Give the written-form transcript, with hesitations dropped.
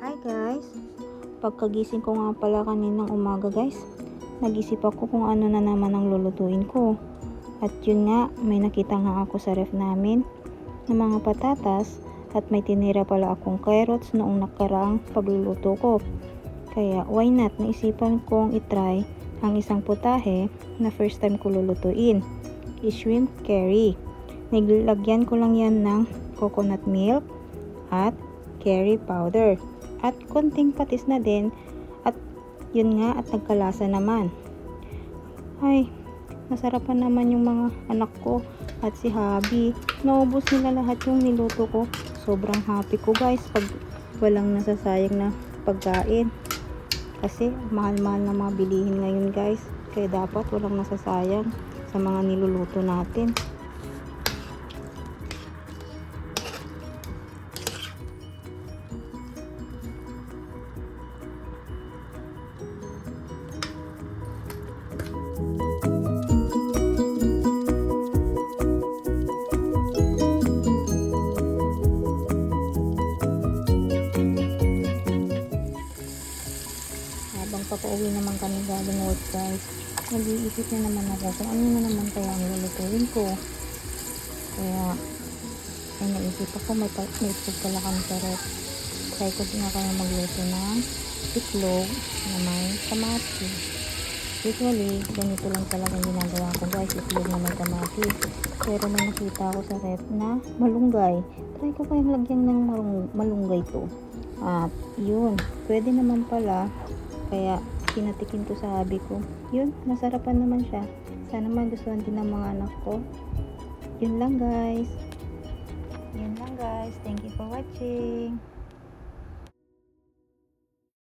Hi guys! Pagkagising ko nga pala kaninang umaga guys, nag-isip ako kung ano na naman ang lulutuin ko. At yun nga, may nakita nga ako sa ref namin ng mga patatas at may tinira pala akong carrots noong nakaraang pagluluto ko. Kaya why not, naisipan kong itry ang isang putahe na first time ko lulutuin. Shrimp curry. Niglagyan ko lang yan ng coconut milk at curry powder at konting patis na din, at yun nga, at nagkalasa naman. Ay, nasarapan naman yung mga anak ko at si Habi. Naubos nila lahat yung niluto ko. Sobrang happy ko guys pag walang nasasayang na pagkain, kasi mahal-mahal na mga bilihin ngayon guys, kaya dapat walang nasasayang sa mga niluluto natin. Habang papauwi naman kami galing work guys, nag-iisip na naman ako kung ano na naman kaya ang lulutuin ko. Kaya ay naisip ako, may itlog pala kami sa ref. Try ko din ako na magluto ng itlog na may kamatis. Usually ganito lang talaga ginagawa ko guys, itlog na may kamatis. Pero may nakita ako sa ref na malunggay. Try ko kayang lagyan ng malunggay to. At yun, pwede naman pala. Kaya pinatikin ko sa hubby ko. Yun, nasarapan naman siya. Sana magustuhan din ng mga anak ko. Yun lang guys. Thank you for watching.